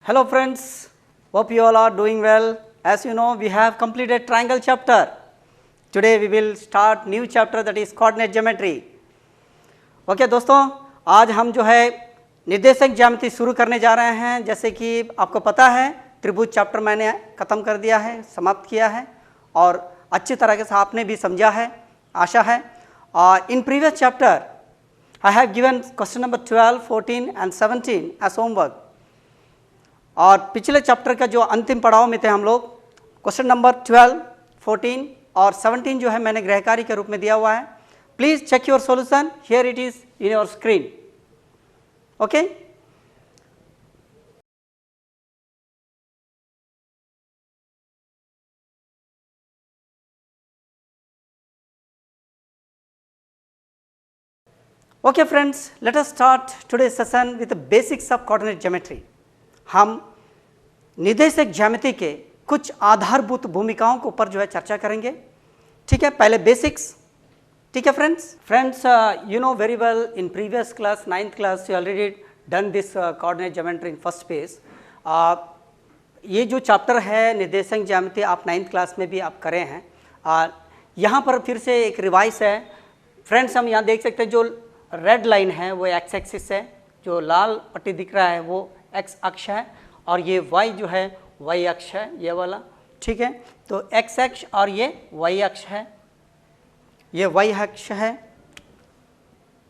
Hello friends, hope you all are doing well. As you know, we have completed triangle chapter. Today we will start new chapter that is coordinate geometry. Okay दोस्तों, आज हम जो है निर्देशक ज्यामिति शुरू करने जा रहे हैं। जैसे कि आपको पता है त्रिभुज चैप्टर मैंने ख़त्म कर दिया है, समाप्त किया है और अच्छी तरह से आपने भी समझा है, आशा है। In previous chapter, I have given question number 12, 14 and 17 as homework. और पिछले चैप्टर का जो अंतिम पड़ाव में थे हम लोग, क्वेश्चन नंबर 12, 14 और 17 जो है मैंने गृहकार्य के रूप में दिया हुआ है। Please check your solution, here it is in your screen. Okay, okay friends, let us start today session with the basics of coordinate geometry. हम निर्देशक ज्यामिति के कुछ आधारभूत भूमिकाओं के ऊपर जो है चर्चा करेंगे। ठीक है, पहले बेसिक्स। ठीक है friends, you know very well in previous class 9th class you already done this coordinate geometry in first page. ये जो चैप्टर है निर्देशक ज्यामिति आप 9th क्लास में भी आप करे हैं। यहाँ पर फिर से एक रिवाइज है फ्रेंड्स। हम यहाँ देख सकते हैं जो रेड लाइन है वो एक्स एक्सिस है, जो लाल पट्टी दिख रहा है वो एक्स अक्ष है और ये वाई जो है वाई अक्ष है, ये वाला। ठीक है, तो एक्स अक्ष और ये वाई अक्ष है, ये वाई अक्ष है,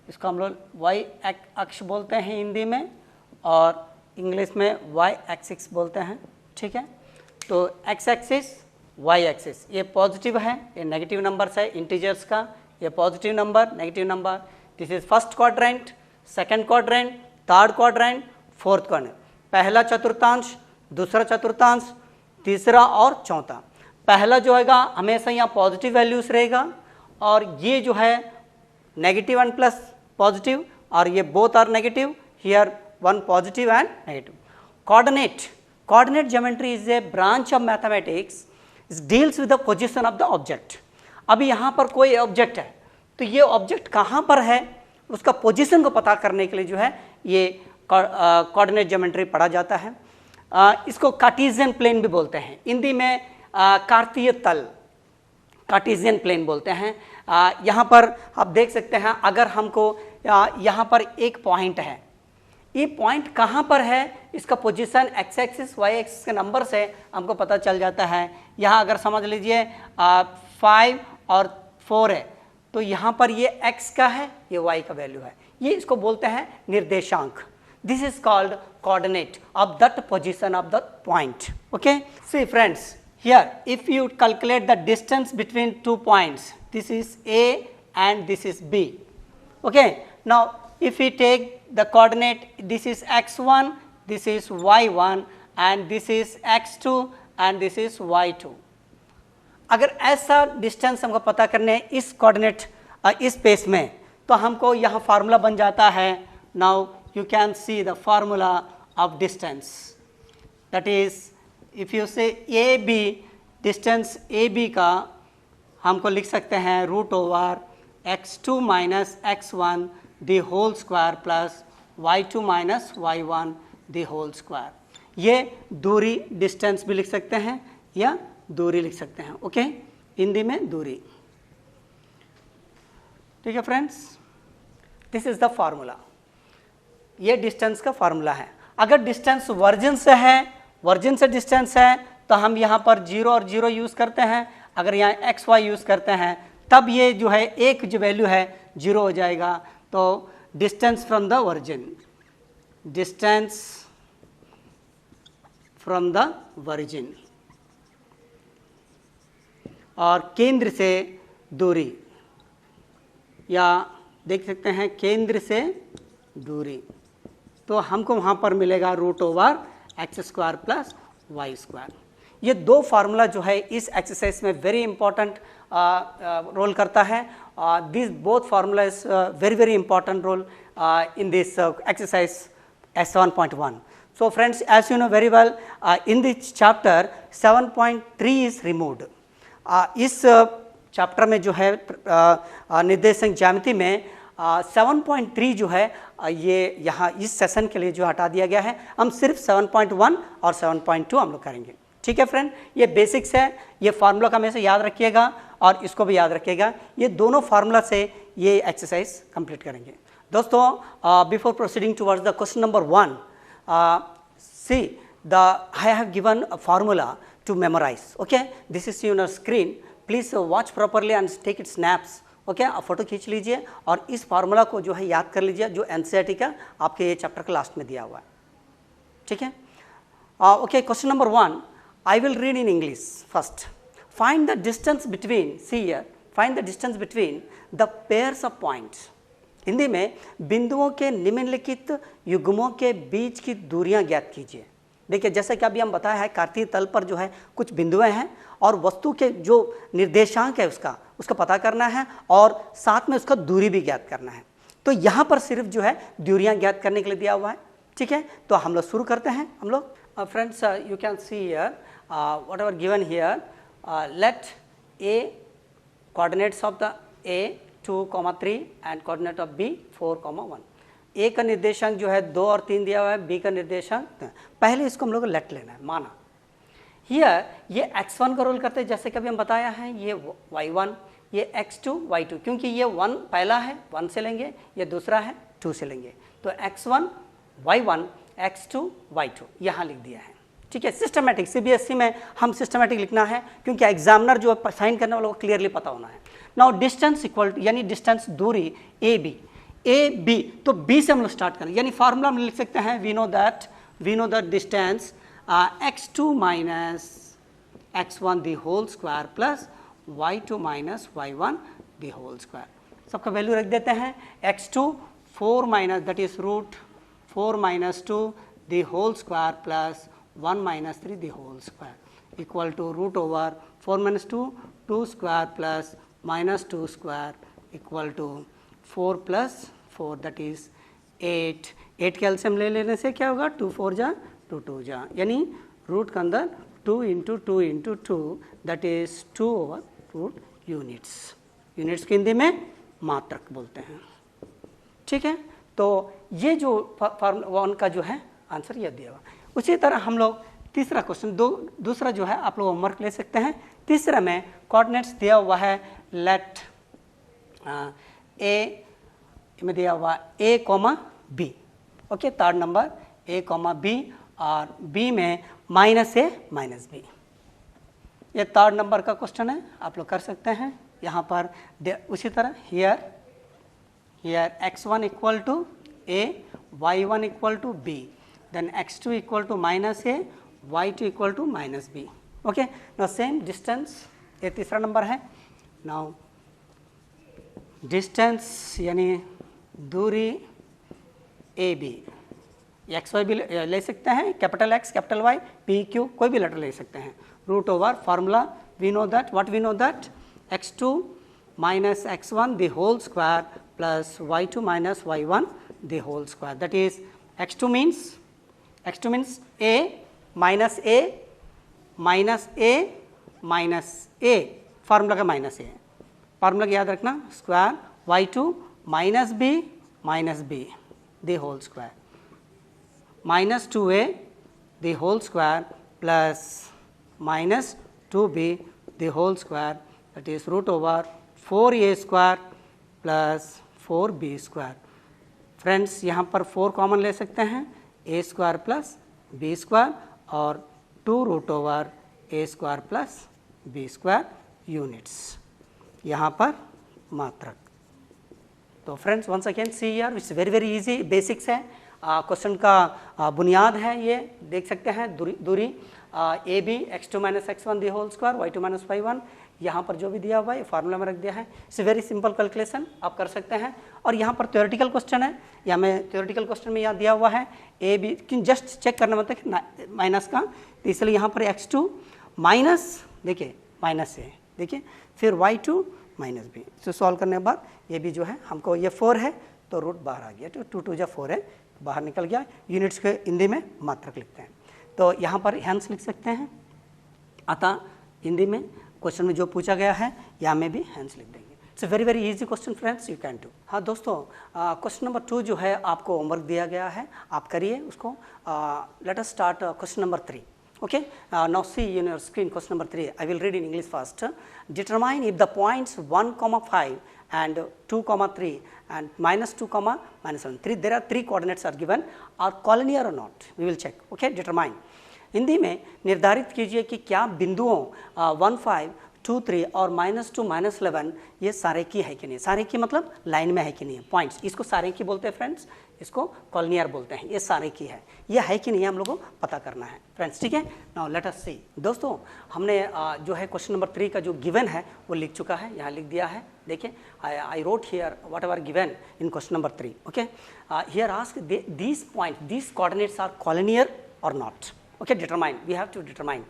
इसको हम लोग वाई अक्ष बोलते हैं हिंदी में और इंग्लिश में वाई एक्सिस बोलते हैं। ठीक है, तो एक्स एक्सिस वाई एक्सिस, ये पॉजिटिव है, ये नेगेटिव नंबर्स है इंटीजर्स का, ये positive number negative number. This is first quadrant, second quadrant, third quadrant, fourth quadrant. पहला चतुर्थांश, दूसरा चतुर्थांश, तीसरा और चौथा। पहला जो हैगा हमेशा यहाँ पॉजिटिव वैल्यूज रहेगा और ये जो है नेगेटिव एंड प्लस पॉजिटिव और ये both are negative, here one positive and negative. Coordinate geometry is a branch of mathematics, deals with the position of the object. अभी यहाँ पर कोई ऑब्जेक्ट है तो ये ऑब्जेक्ट कहाँ पर है उसका पोजीशन को पता करने के लिए जो है ये कोऑर्डिनेट ज्योमेट्री पढ़ा जाता है। इसको कार्टेशियन प्लेन भी बोलते हैं, हिंदी में कार्तीय तल, कार्टेशियन प्लेन बोलते हैं। यहाँ पर आप देख सकते हैं अगर हमको यहाँ पर एक पॉइंट है, ये पॉइंट कहाँ पर है इसका position x axis y axis के नंबर से हमको पता चल जाता है। यहाँ अगर समझ लीजिए 5 और 4 है तो यहाँ पर ये x का है, ये y का वैल्यू है, ये इसको बोलते हैं निर्देशांक। This is called coordinate of that position of the point. Okay, see friends, here if you calculate the distance between two points, this is a and this is b. Okay, now if we take the coordinate, this is x1, this is y1 and this is x2 and this is y2। अगर ऐसा distance हमको पता करने इस coordinate इस space में तो हमको यहाँ फार्मूला बन जाता है। Now you can see the formula of distance, that is if you say A B, distance A B का हमको लिख सकते हैं root over x2 minus x1 the whole square plus y2 minus y1 the whole square. ये दूरी distance भी लिख सकते हैं या दूरी लिख सकते हैं। ओके, हिंदी में दूरी। ठीक है friends, this is the formula, ये डिस्टेंस का फार्मूला है। अगर डिस्टेंस वर्जिन से है, वर्जिन से डिस्टेंस है तो हम यहाँ पर 0 और 0 यूज़ करते हैं। अगर यहाँ एक्स वाई यूज़ करते हैं तब ये जो है एक जो वैल्यू है 0 हो जाएगा। तो distance from the virgin, distance from the virgin और केंद्र से दूरी, या देख सकते हैं केंद्र से दूरी, तो हमको वहाँ पर मिलेगा root over x square plus y square. ये दो फार्मूला जो है इस एक्सरसाइज में वेरी इंपॉर्टेंट रोल करता है। This both formula is very important role in this exercise S1.1. So friends, as you know very well, in this chapter 7.3 is removed। इस chapter में जो है निर्देशक ज्यामिति में 7.3 जो है ये यहाँ इस सेशन के लिए जो हटा दिया गया है, हम सिर्फ 7.1 और 7.2 हम लोग करेंगे। ठीक है फ्रेंड, ये बेसिक्स है, ये फार्मूला का हमेशा याद रखिएगा और इसको भी याद रखिएगा। ये दोनों फार्मूला से ये एक्सरसाइज कंप्लीट करेंगे। दोस्तों, before proceeding towards the question number 1, see I have given a formula to memorize. Okay, this is on your screen. Please watch properly and take its snaps. Okay, आप photo खींच लीजिए और इस formula को जो है याद कर लीजिए, जो एनसीईआरटी का आपके ये चैप्टर के लास्ट में दिया हुआ है। ठीक है, okay, question number 1, I will read in English first. Find the distance between, see here, find the distance between the pairs of points. Hindi में बिंदुओं के निम्नलिखित युग्मों के बीच की दूरियां ज्ञात कीजिए। देखिए, जैसा कि अभी हम बताया है, कार्तीय तल पर जो है कुछ बिंदुएं हैं और वस्तु के जो निर्देशांक है उसका पता करना है और साथ में उसका दूरी भी ज्ञात करना है। तो यहाँ पर सिर्फ जो है दूरियां ज्ञात करने के लिए दिया हुआ है। ठीक है, तो हम लोग शुरू करते हैं। हम लोग friends, you can see here whatever given here, let A coordinates of the A 2,3 and coordinate of B 4,1। A का निर्देशांक जो है 2 और 3 दिया हुआ है, बी का निर्देशांक, पहले इसको हम लोग लेट लेना है, माना। हियर ये x1 का रोल करते हैं, जैसे कि अभी हम बताया है, ये y1, ये x2, y2, क्योंकि ये 1 पहला है 1 से लेंगे, ये दूसरा है 2 से लेंगे, तो x1 y1 x2 y2 यहाँ लिख दिया है। ठीक है, सिस्टमेटिक, सीबीएसई में हम सिस्टमेटिक लिखना है क्योंकि एग्जामिनर जो साइन करने वालों को क्लियरली पता होना है। नाउ डिस्टेंस इक्वल टू, यानी डिस्टेंस दूरी ए बी, तो बी से हम लोग स्टार्ट करें, यानी फार्मूला हम लिख सकते हैं, we know that distance x2 minus x1 the whole square plus y2 minus y1 the whole square. सबका वैल्यू रख देते हैं, x2 4 minus that is root 4 minus 2 the whole square plus 1 minus 3 the whole square equal to root over 4 minus 2 square plus minus 2 square equal to 4 plus 4 that is 8। 8 के LCM ले लेने से क्या होगा, 2 4 जा 2 2 जा, यानी रूट के अंदर 2 into 2 into 2 that is 2 over root units. Units के हिंदी में मात्रक बोलते हैं। ठीक है, तो ये जो फार्मूला 1 का जो है आंसर यह दिया हुआ। उसी तरह हम लोग तीसरा क्वेश्चन, दूसरा जो है आप लोग होमवर्क ले सकते हैं। तीसरा में कोऑर्डिनेट्स दिया हुआ है, लेट ए में दिया हुआ a, b। Okay, third number a, b और b में माइनस a माइनस b। ये थर्ड नंबर का क्वेश्चन है, आप लोग कर सकते हैं। यहाँ पर उसी तरह here x1 equal to a, y1 equal to b, then x2 equal to minus a, y2 equal to minus b। Okay, now same distance, ये तीसरा नंबर है। नाउ डिस्टेंस यानी दूरी ए बी, एक्स वाई भी ले सकते हैं, capital X capital Y P Q कोई भी लेटर ले सकते हैं। Root over formula we know that x2 minus x1 the whole square plus y2 minus y1 the whole square, that is x2 means a minus a, formula का minus A, formula का याद रखना, square y2 minus b the whole square minus 2a the whole square plus minus 2b the whole square, that is root over 4a square plus 4b square. Friends, यहाँ पर 4 common ले सकते हैं, a square plus b square और 2 root over a square plus b square units, यहाँ पर मात्रक। तो friends, once again see here, it's very easy, basics है, क्वेश्चन का बुनियाद है, ये देख सकते हैं। दूरी A B x2 minus x1 the whole square y2 minus y1, यहाँ पर जो भी दिया हुआ है फार्मूला में रख दिया है। इट्स वेरी सिंपल कैलकुलेशन, आप कर सकते हैं। और यहाँ पर थ्योरेटिकल क्वेश्चन है, यहाँ में थ्योरेटिकल क्वेश्चन में यहाँ दिया हुआ है ए बी, जस्ट चेक करना मतलब कि माइनस का, तो इसलिए यहाँ पर x2 माइनस, देखिए माइनस है, देखिए फिर y2 माइनस बी, इसे सॉल्व करने के बाद ये भी जो है हमको ये 4 है तो रूट बाहर आ गया, तो 2 2 जा 4 है, बाहर निकल गया। यूनिट्स के हिंदी में मात्रक लिखते हैं, तो यहाँ पर हैंस लिख सकते हैं। अतः हिंदी में क्वेश्चन में जो पूछा गया है यहाँ में भी हैंस लिख देंगे। It's very very easy question friends, you can do. हाँ दोस्तों, क्वेश्चन नंबर 2 जो है आपको होमवर्क दिया गया है, आप करिए उसको। Late us start question number 3. Okay, now see in your screen question number 3. I will read in English first. Determine if the points 1,5 and 2,3 and -2, -1, there are 3 coordinates are given are collinear or not. We will check. Okay, determine. Hindi में निर्धारित कीजिए कि क्या बिंदुओं 1, 5, 2, 3 और -2, -11 ये सारेखी है कि नहीं। सारेखी मतलब लाइन में है कि नहीं, पॉइंट्स, इसको सारेखी बोलते हैं फ्रेंड्स, इसको कॉलिनियर बोलते हैं। ये सारेखी है, ये है कि नहीं हम लोगों को पता करना है फ्रेंड्स, ठीक है। नाउ लेट अस सी। दोस्तों हमने जो है क्वेश्चन नंबर 3 का जो गिवन है वो लिख चुका है, यहाँ लिख दिया है। देखिए I wrote here whatever given in question number 3। Okay, here ask these point, these coordinates are collinear और not. Okay, determine, we have to determine.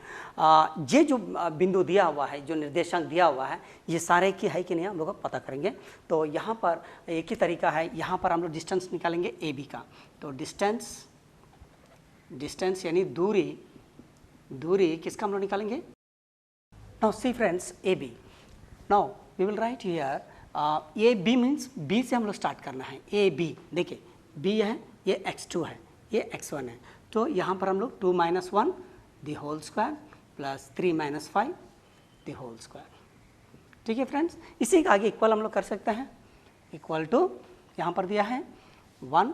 ये जो बिंदु दिया हुआ है, जो निर्देशांक दिया हुआ है, ये सारे की है कि नहीं हम लोग पता करेंगे। तो यहाँ पर एक ही तरीका है, यहाँ पर हम लोग डिस्टेंस निकालेंगे ए बी का। तो डिस्टेंस यानी दूरी किसका हम लोग निकालेंगे। Now see friends, A B. Now we will write here A B means B से हम लोग स्टार्ट करना है। ए बी, देखिए बी है, ये x2 है, ये x1 है। तो यहाँ पर हम लोग 2 - 1 the whole square plus 3 - 5 the whole square, ठीक है फ्रेंड्स। इसी के आगे इक्वल हम लोग कर सकते हैं, इक्वल टू यहाँ पर दिया है 1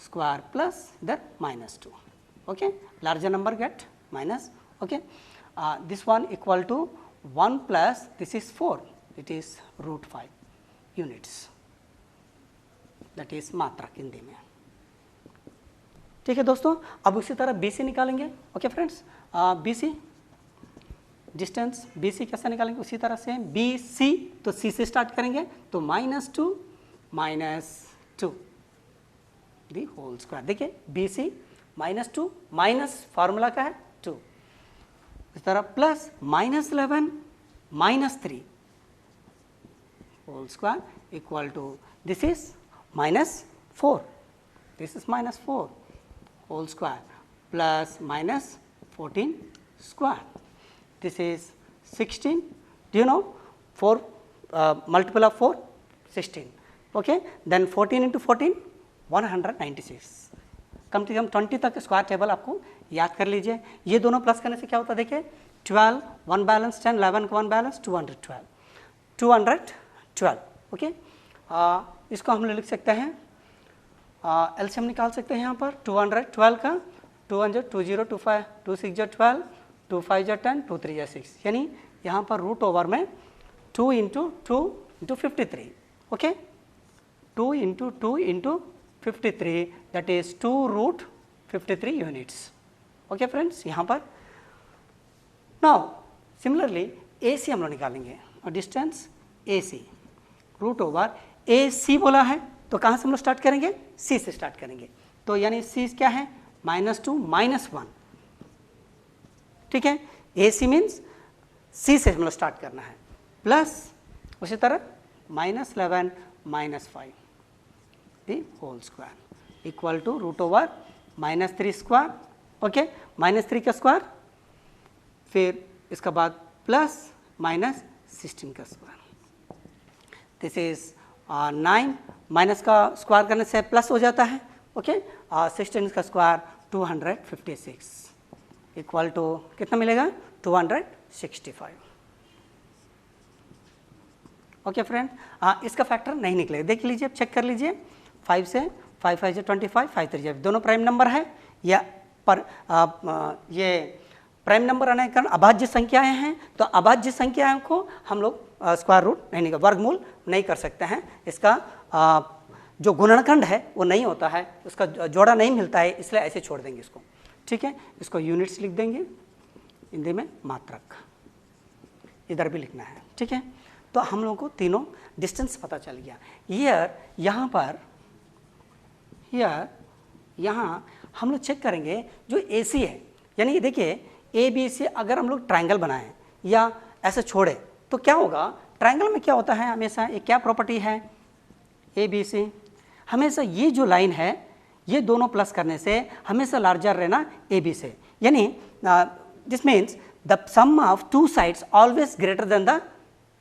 स्क्वायर प्लस इधर -2। Okay, larger number get minus. Okay, this one equal to 1 plus this is 4, it is √5 units, that is मात्रक हिंदी में, ठीक है दोस्तों। अब उसी तरह BC निकालेंगे। Okay friends, BC distance BC कैसे निकालेंगे, उसी तरह से BC, तो C से स्टार्ट करेंगे, तो -2 द होल स्क्वायर। देखिए BC -2 माइनस फार्मूला का है 2, इस तरह plus -11 -3 whole square equal to this is -4, this is -4 whole square plus -14 square. This is 16. Do you know 4 multiple of 4? 16. Okay. Then 14 into 14 196. कम से कम 20 तक स्क्वायर टेबल आपको याद कर लीजिए। ये दोनों प्लस करने से क्या होता है, देखिए 12 1 बैलेंस 10, 11 का 1 बैलेंस 212। ओके, इसको हम लोग लिख सकते हैं, एलसीएम निकाल सकते हैं यहाँ पर 212 का 200 20 25 26 12 25 10 23 6, यानी यहाँ पर √ओवर में 2 × 2 × 53। Okay, 2 × 2 × 53 that is 2√53 units. Okay friends, यहाँ पर नाउ सिमिलरली AC हम लोग निकालेंगे, और डिस्टेंस AC √ओवर AC बोला है, तो कहाँ से हम लोग स्टार्ट करेंगे, C से स्टार्ट करेंगे। तो यानी C क्या है, -2 -1, ठीक है। AC मीन्स C से हम लोग स्टार्ट करना है, प्लस उसी तरह -11 -5 the whole square equal to √over -3 square. Okay, -3 का स्क्वायर, फिर इसका बाद प्लस -16 का स्क्वायर, दिस इज 9, माइनस का स्क्वायर करने से प्लस हो जाता है। ओके, 16 का स्क्वायर 256 इक्वल टू कितना मिलेगा, 265। ओके फ्रेंड, इसका फैक्टर नहीं निकलेगा, देख लीजिए, चेक कर लीजिए। 5 से 5 5 25 5 3 दोनों प्राइम नंबर है, या पर ये प्राइम नंबर आने के कारण अभाज्य संख्याएं हैं, तो अभाज्य संख्याओं को हम लोग स्क्वायर रूट नहीं निकाल, वर्गमूल नहीं कर सकते हैं। इसका जो गुणनखंड है वो नहीं होता है, उसका जोड़ा नहीं मिलता है, इसलिए ऐसे छोड़ देंगे इसको, ठीक है। इसको यूनिट्स लिख देंगे, हिंदी में मात्रक, इधर भी लिखना है, ठीक है। तो हम लोगों को तीनों डिस्टेंस पता चल गया। यहाँ पर यहाँ हम लोग चेक करेंगे जो AC है, यानी देखिए ABC अगर हम लोग ट्रायंगल बनाएं या ऐसे छोड़े तो क्या होगा, ट्रायंगल में क्या होता है हमेशा, एक क्या प्रॉपर्टी है, ABC, हमेशा ये जो लाइन है ये दोनों प्लस करने से हमेशा लार्जर रहना AB से, यानी this means the sum of 2 sides always greater than the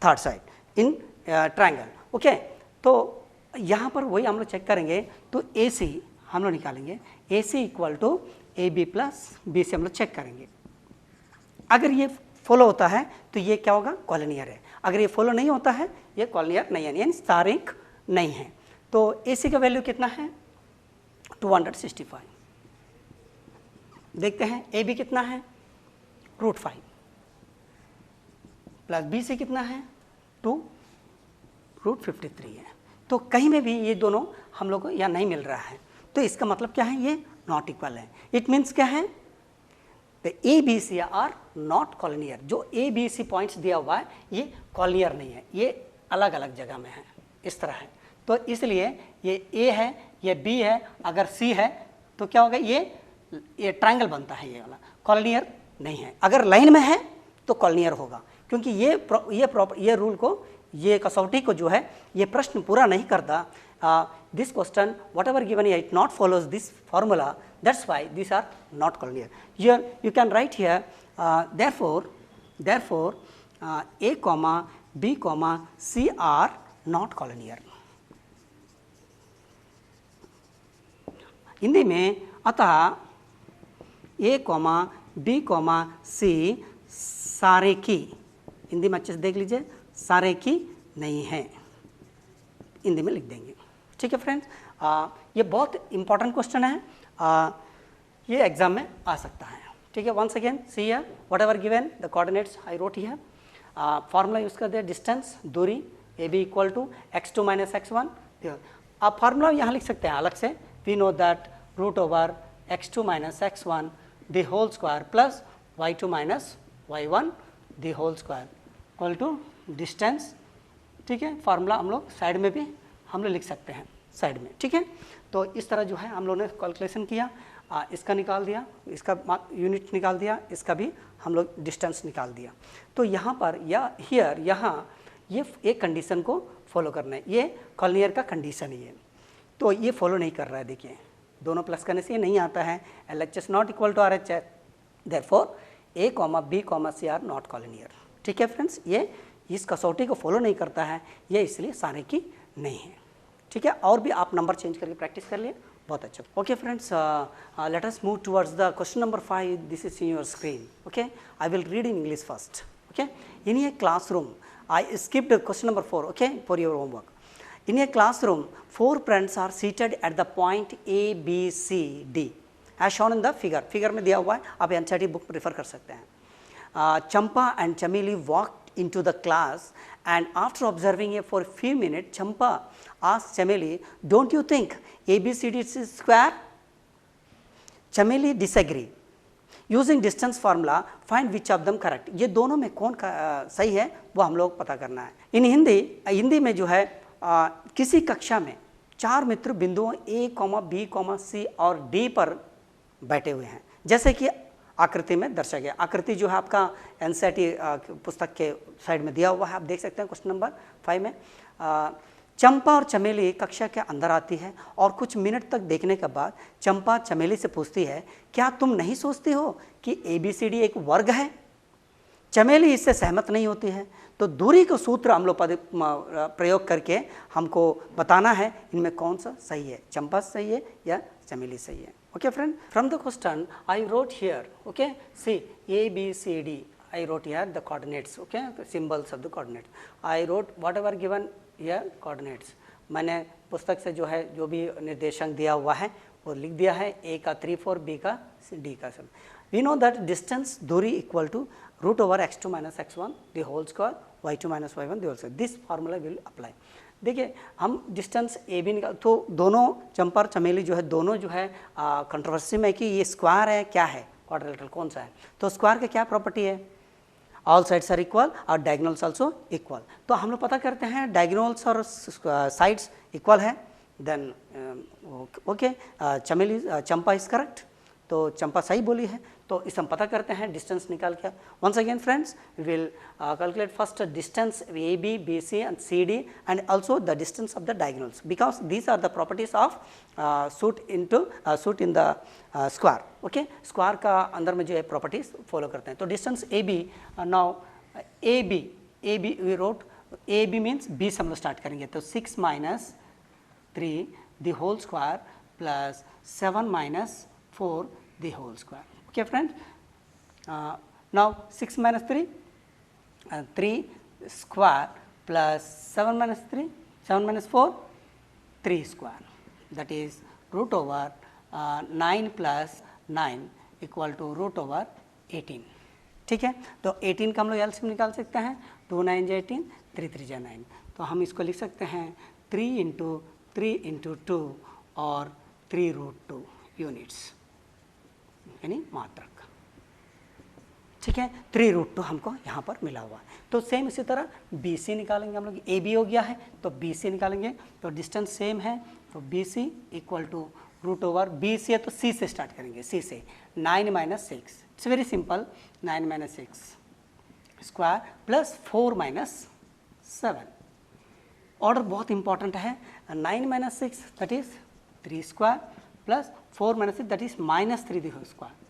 third side in triangle. Okay, तो यहाँ पर वही हम लोग चेक करेंगे, तो ए सी हम लोग निकालेंगे, A C equal to A B plus B C हम लोग चेक करेंगे। अगर ये फॉलो होता है तो ये क्या होगा, कॉलिनियर है। अगर ये फॉलो नहीं होता है ये कॉलिनियर नहीं है, यानी सारेख नहीं है। तो ए सी का वैल्यू कितना है 265। देखते हैं ए बी कितना है √5 प्लस बी सी कितना है 2 √53 है। तो कहीं में भी ये दोनों हम लोग को यहाँ नहीं मिल रहा है, तो इसका मतलब क्या है, ये नॉट इक्वल है। इट मीन्स क्या है, the A B C are not collinear. जो ए बी सी पॉइंट्स दिया हुआ है ये कॉलिनियर नहीं है, ये अलग अलग जगह में है, इस तरह है। तो इसलिए ये ए है, ये बी है, अगर सी है तो क्या होगा, ये ट्रायंगल बनता है, ये वाला कॉलिनियर नहीं है। अगर लाइन में है तो कॉलिनियर होगा, क्योंकि ये रूल को, ये कसौटी को जो है ये प्रश्न पूरा नहीं करता। This question whatever given it not follows this formula, that's why this are not collinear. Here you can write here therefore a comma b comma c are not collinear। Hindi में अतः a comma b comma c सारेखी, हिंदी में अच्छे से देख लीजिए, सारेखी नहीं है, हिंदी में लिख देंगे। ठीक है फ्रेंड्स, ये बहुत इंपॉर्टेंट क्वेश्चन है, ये एग्जाम में आ सकता है। ठीक है, once again see here whatever given the coordinates I wrote here, formula use कर दिया, डिस्टेंस दूरी A B equal to x2 - x1। आप फार्मूला यहाँ लिख सकते हैं अलग से, we know that √x2 - x1 the whole square plus y2 - y1 the whole square equal to distance. ठीक है, फार्मूला हम लोग साइड में भी हम लोग लिख सकते हैं, साइड में। ठीक है, तो इस तरह जो है हम लोगों ने कैलकुलेशन किया, इसका निकाल दिया, इसका यूनिट निकाल दिया, इसका भी हम लोग डिस्टेंस निकाल दिया। तो यहाँ पर या हियर यहाँ ये एक कंडीशन को फॉलो करना है, ये कॉलिनियर का कंडीशन ही है, तो ये फॉलो नहीं कर रहा है। देखिए दोनों प्लस करने से ये नहीं आता है, LHS not equal to RHS, therefore A comma B comma C are not collinear. ठीक है फ्रेंड्स, ये इस कसौटी को फॉलो नहीं करता है, ये इसलिए सारेखी नहीं है। ठीक है, और भी आप नंबर चेंज करके प्रैक्टिस कर लिए, बहुत अच्छा। Okay friends, let us move towards the question number 5। This is in your screen. Okay, I will read in English first. Okay, in a classroom, I skipped question number 4, okay, for your homework. In a classroom, 4 friends are seated at the point A, B, C, D, as shown in the figure. Figure में दिया हुआ है, आप NCERT book refer कर सकते हैं। Champa and Chameli walked into the class, and after observing it for a few minutes, Champa asked Chameli, "Don't you think ABCD is square?" Chameli disagree. Using distance formula, find which of them correct. ये दोनों में कौन सही है वो हम लोग पता करना है। इन हिंदी में जो है किसी कक्षा में 4 मित्र बिंदुओं A, B, C और D पर बैठे हुए हैं, जैसे कि आकृति में दर्शाया गया। आकृति जो है आपका NCERT पुस्तक के साइड में दिया हुआ है, आप देख सकते हैं क्वेश्चन नंबर 5 में। चंपा और चमेली कक्षा के अंदर आती है और कुछ मिनट तक देखने के बाद चंपा चमेली से पूछती है, क्या तुम नहीं सोचती हो कि ABCD एक वर्ग है? चमेली इससे सहमत नहीं होती है। तो दूरी का सूत्र हम लोग प्रयोग करके हमको बताना है इनमें कौन सा सही है, चंपा सही है या चमेली सही है। Okay friend, from the question I wrote here, okay, see ABCD, I wrote here the coordinates, okay, the symbols of the coordinates. I wrote whatever given here coordinates. मैंने पुस्तक से जो है जो भी निर्देशांक दिया हुआ है वो लिख दिया है, A का 3, 4, B का D का सब। We know that distance दूरी equal to √x2 - x1 the whole square, y2 - y1 the whole square. This formula will apply. देखिए हम डिस्टेंस ए बी निकाल, तो दोनों चंपा और चमेली जो है दोनों जो है कंट्रोवर्सी में कि ये स्क्वायर है क्या है, क्वाड्रिलेटरल कौन सा है। तो स्क्वायर का क्या प्रॉपर्टी है, ऑल साइड्स आर इक्वल और डायगोनल्स आल्सो इक्वल। तो हम लोग पता करते हैं डायगोनल्स और साइड्स इक्वल है, देन ओके चमेली चंपा इज करेक्ट, तो चंपा सही बोली है, तो इसे हम पता करते हैं डिस्टेंस निकाल के। Once again friends, we will calculate first distance A B B C and C D and also the distance of the diagonals, because these are the properties of suit in the square. Okay, square का अंदर में जो है properties follow करते हैं। तो distance A B, now A B we wrote तो A B means B से हम लोग स्टार्ट करेंगे, तो 6 minus 3 the whole square plus 7 minus 4 the whole square. Okay friends, now 6 minus 3 3 square plus 7 minus 3, 7 minus 4, 3 square, that is root over 9 plus 9 equal to root over 18. ठीक है, तो 18 का हम लोग एलसीएम निकाल सकते हैं, 2 9 जा 18, 3 3 जा 9, तो हम इसको लिख सकते हैं 3 इंटू 3 इंटू 2 और 3 रूट 2 यूनिट्स यानी मात्रक. ठीक है, 3 रूट 2 हमको यहाँ पर मिला हुआ है. तो सेम इसी तरह बी सी निकालेंगे हम लोग, ए बी हो गया है तो बी सी निकालेंगे, तो डिस्टेंस सेम है, तो B C equal to root over B C है तो सी से स्टार्ट करेंगे, सी से 9 minus 6, it's very simple, 9 minus 6 square plus 4 minus 7. Order बहुत इंपॉर्टेंट है, 9 minus 6 that is 3 square plus 4 minus 6 that is minus 3 the whole square.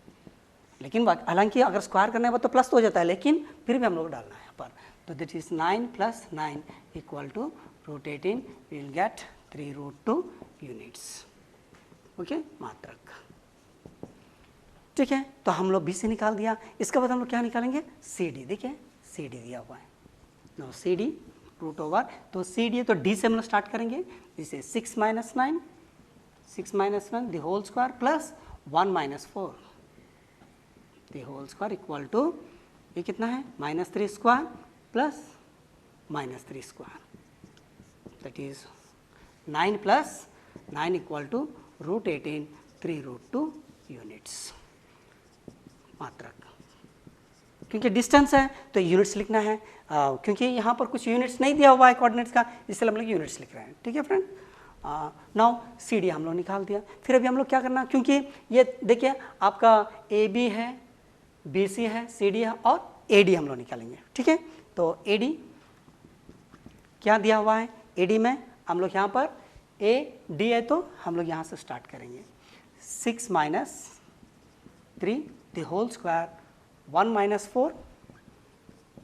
लेकिन हालांकि अगर स्क्वायर करने के बाद तो प्लस तो हो जाता है, लेकिन फिर भी हम लोग डालना है यहाँ पर, तो that is 9 plus 9 equal to root 18, we will get 3 root 2 units. Okay, मात्रक. ठीक है, तो हम लोग बी से निकाल दिया. इसके बाद हम लोग क्या निकालेंगे, सी डी. देखिए सी डी दिया हुआ है, no C D root over, तो सी डी है तो डी से हम लोग स्टार्ट करेंगे, जिसे 6 minus 9 the whole square plus 1 minus 4 the whole square equal to, ये कितना है, minus 3 square plus minus 3 square, that is 9 plus 9 equal to root 18, 3 root 2 units. मात्रक, क्योंकि डिस्टेंस है तो यूनिट्स लिखना है, क्योंकि यहाँ पर कुछ यूनिट्स नहीं दिया हुआ है कोऑर्डिनेट्स का, इसलिए हम लोग यूनिट्स लिख रहे हैं. ठीक है फ्रेंड, नाउ सी डी हम लोग निकाल दिया. फिर अभी हम लोग क्या करना, क्योंकि ये देखिए आपका ए बी है, बी सी है, सी डी है और ए डी हम लोग निकालेंगे. ठीक है, तो ए डी क्या दिया हुआ है, ए डी में हम लोग यहाँ पर ए डी है तो हम लोग यहाँ से स्टार्ट करेंगे, 6 minus 3 the whole square 1 minus 4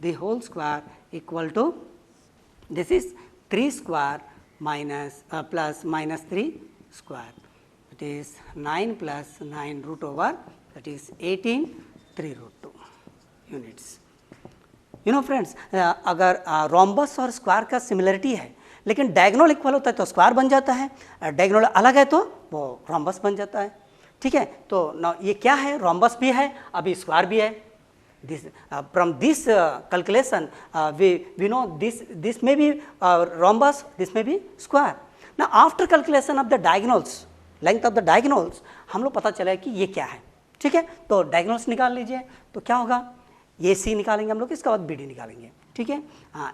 the whole square equal to, this is 3 square minus plus minus 3 square, it is 9 plus 9 root over, that is 18, 3 root 2 units. You know friends, अगर rhombus और square का similarity है, लेकिन diagonal equal होता है तो square बन जाता है, डायगोनल अलग है तो वो रोम्बस बन जाता है. ठीक है, तो ना ये क्या है, रोम्बस भी है, अभी स्क्वायर भी है. This from this calculation we know this में भी रोम्बस, दिस में भी स्क्वायर. ना after calculation of the diagonals, length of the diagonals, हम लोग पता चला है कि ये क्या है. ठीक है, तो डायगोनल्स निकाल लीजिए, तो क्या होगा, ए सी निकालेंगे हम लोग, इसके बाद बी डी निकालेंगे. ठीक है,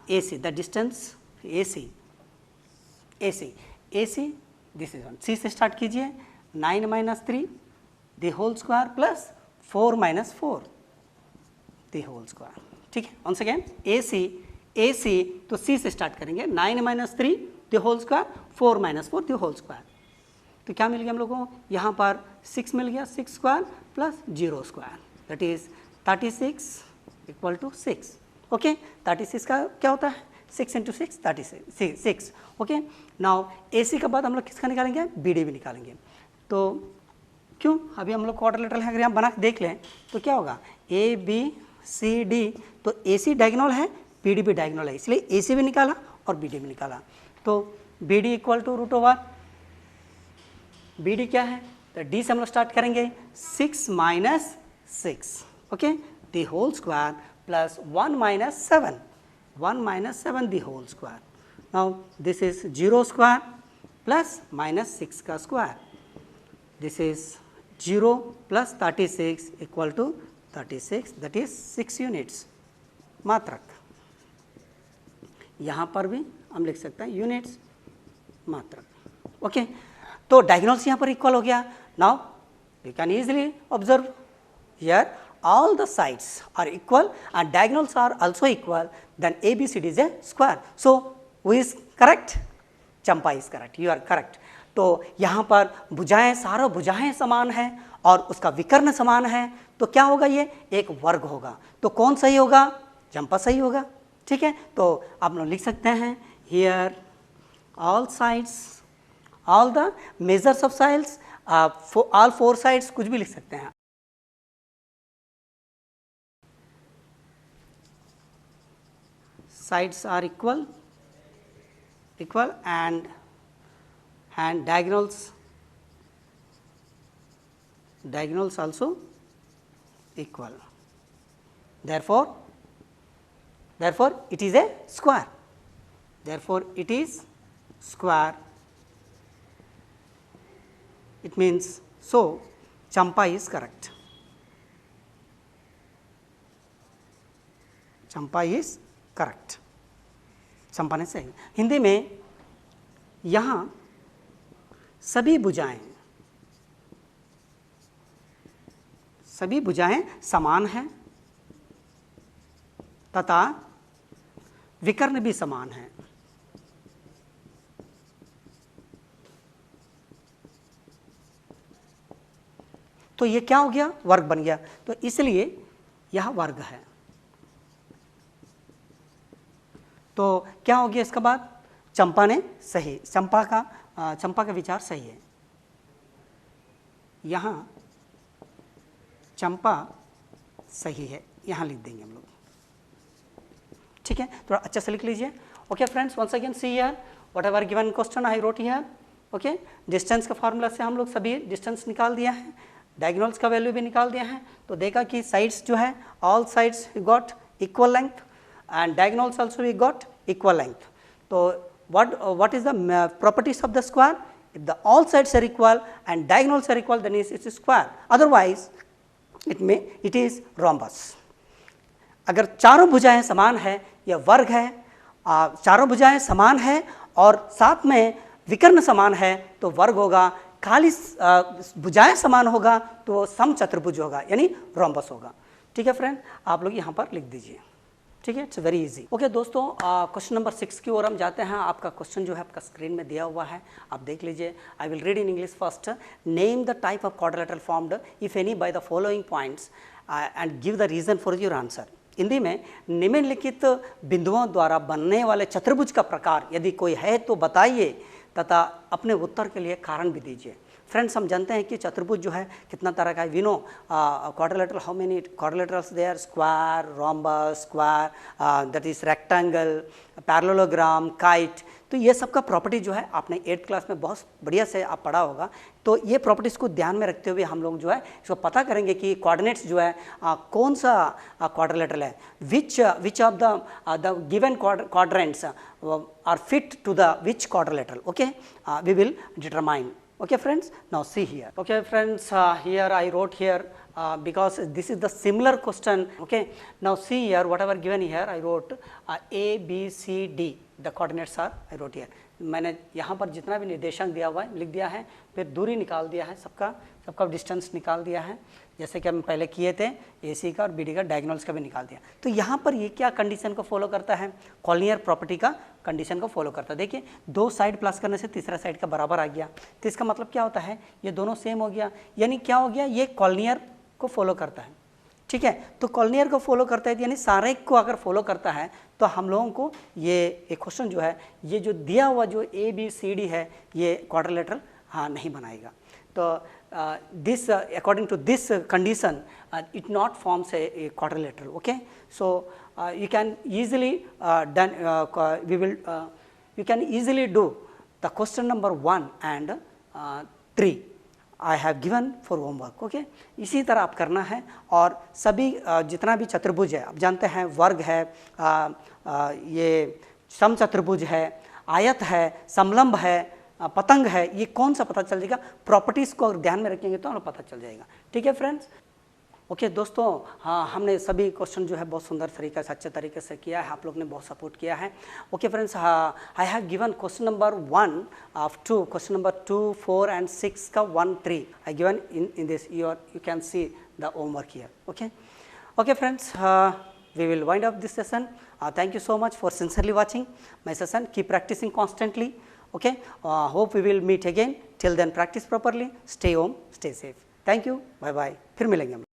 A C the distance A C, A C, A C this is 1, C से स्टार्ट कीजिए, 9 minus 3 the whole square plus 4 minus 4 the whole square. ठीक है, वंस अगेन ए सी तो सी से स्टार्ट करेंगे, 9 minus 3 the whole square 4 minus 4 the whole square, तो क्या मिल गया हम लोगों को, यहाँ पर 6 मिल गया, 6 square plus 0 square, that is 36 equal to 6. Okay, 36 का क्या होता है, 6 into 6 36. Okay, now A C के बाद हम लोग किसका निकालेंगे, बी डी भी निकालेंगे. तो क्यों, अभी हम लोग क्वाड्रिलेटरल है, अगर हम बना के देख लें तो क्या होगा, ए बी सी डी, तो ए सी डायगोनल है, बी डी भी डायगोनल है, इसलिए ए सी भी निकाला और बी डी भी निकाला. तो B D equal to root over, B D क्या है, तो डी से हम लोग स्टार्ट करेंगे, 6 minus 6 okay the whole square plus 1 minus 7, 1 minus 7 the whole square. Now this is 0 square plus minus 6 का square. This is 0 plus 36 equal to 36, that is 6 units. मात्रक, यहाँ पर भी हम लिख सकते हैं यूनिट्स, मात्रक. ओके, तो डायगोनल्स यहाँ पर इक्वल हो गया. Now you can easily observe here all the sides are equal and diagonals are also equal, then ABCD is a square. So who is correct? Champa is correct, you are correct. तो यहाँ पर भुजाएं, सारा भुजाएं समान है और उसका विकर्ण समान है, तो क्या होगा, ये एक वर्ग होगा. तो कौन सही होगा, चंपा सही होगा. ठीक है, तो आप लोग लिख सकते हैं here all sides, all the measures of sides, all 4 sides, कुछ भी लिख सकते हैं। Sides are equal and diagonals also equal. Therefore it is a square. Therefore it is square. It means so Champa is correct. Champa is correct, Champa ने सही। हिंदी में यहाँ सभी भुजाएं समान हैं तथा विकर्ण भी समान हैं। तो ये क्या हो गया, वर्ग बन गया, तो इसलिए यह वर्ग है। तो क्या हो गया इसका बाद, चंपा ने सही, चंपा का विचार सही है। यहाँ चंपा सही है, यहाँ लिख देंगे हम लोग, ठीक है, थोड़ा अच्छा से लिख लीजिए। Okay friends, once again see here whatever given question I wrote here. Okay, distance का फार्मूला से हम लोग सभी डिस्टेंस निकाल दिया है, डायगोनल्स का वैल्यू भी निकाल दिया है। तो देखा कि साइड्स जो है all sides got equal length and diagonals also we got equal length. So what is the properties of the square? If the all sides are equal and diagonals are equal, then it is square. Otherwise it is rhombus. अगर चारों भुजाएं समान है, यह वर्ग है, चारों भुजाएं समान है और साथ में विकर्ण समान है तो वर्ग होगा, खाली भुजाएं समान होगा तो समचतुर्भुज होगा, यानी रोम्बस होगा। ठीक है फ्रेंड, आप लोग यहाँ पर लिख दीजिए, ठीक है, इट्स वेरी इजी। ओके दोस्तों, क्वेश्चन नंबर 6 की ओर हम जाते हैं। आपका क्वेश्चन जो है आपका स्क्रीन में दिया हुआ है, आप देख लीजिए। I will read in English first. Name the type of quadrilateral formed if any by the following points and give the reason for your answer. Hindi में निम्नलिखित बिंदुओं द्वारा बनने वाले चतुर्भुज का प्रकार यदि कोई है तो बताइए तथा अपने उत्तर के लिए कारण भी दीजिए। फ्रेंड्स, हम जानते हैं कि चतुर्भुज जो है कितना तरह का है। We know quadrilateral, how many quadrilaterals they are? Square, rhombus, square, that is rectangle, parallelogram, kite. तो ये सब का प्रॉपर्टी जो है आपने 8th क्लास में बहुत बढ़िया से आप पढ़ा होगा। तो ये प्रॉपर्टीज़ को ध्यान में रखते हुए हम लोग जो है इसको पता करेंगे कि कोऑर्डिनेट्स जो है कौन सा क्वाड्रिलेटरल है, which of the given quadrants are fit to the which quadrilateral. Okay, we will determine. Okay friends, now see here. Okay friends, here I wrote here because this is the similar question. Okay, now see here whatever given here I wrote A, B, C, D. The coordinates are I wrote here. मैंने यहाँ पर जितना भी निर्देशांक दिया हुआ है लिख दिया है, फिर दूरी निकाल दिया है, सबका डिस्टेंस निकाल दिया है, जैसे कि हम पहले किए थे। AC का और BD का डायगोनल्स का भी निकाल दिया। तो यहाँ पर ये क्या कंडीशन को फॉलो करता है? कॉलिनियर प्रॉपर्टी का कंडीशन को फॉलो करता है। देखिए, 2 साइड प्लस करने से तीसरा साइड का बराबर आ गया, तो इसका मतलब क्या होता है? ये दोनों सेम हो गया, यानी क्या हो गया? ये कॉलिनियर को फॉलो करता है। ठीक है, तो कॉलिनियर को फॉलो करता है, यानी सारे को अगर फॉलो करता है तो हम लोगों को ये एक क्वेश्चन जो है, ये जो दिया हुआ जो ABCD है, ये क्वाड्रिलेटरल नहीं बनाएगा। तो this according to this condition it not forms a quadrilateral. Okay, so you can easily you can easily do the question number 1 and 3 I have given for homework. Okay, इसी तरह आप करना है। और सभी जितना भी चतुर्भुज है, आप जानते हैं वर्ग है, ये समचतुर्भुज है, आयत है, समलंब है, पतंग है, ये कौन सा पता चल जाएगा? प्रॉपर्टीज़ को अगर ध्यान में रखेंगे तो हमें पता चल जाएगा। ठीक है फ्रेंड्स। ओके दोस्तों, हाँ, हमने सभी क्वेश्चन जो है बहुत सुंदर तरीके से, अच्छे तरीके से किया है, आप लोग ने बहुत सपोर्ट किया है। Okay friends, I have given question number 1 of 2, question number 2, 4 and 6 का 1, 3 I given in this. You can see the homework here. Okay okay friends, we will wind up this session. Thank you so much for sincerely watching my session. Keep practicing constantly. Okay, hope we will meet again. Till then, practice properly. Stay home, stay safe. Thank you. Bye bye. फिर मिलेंगे हम।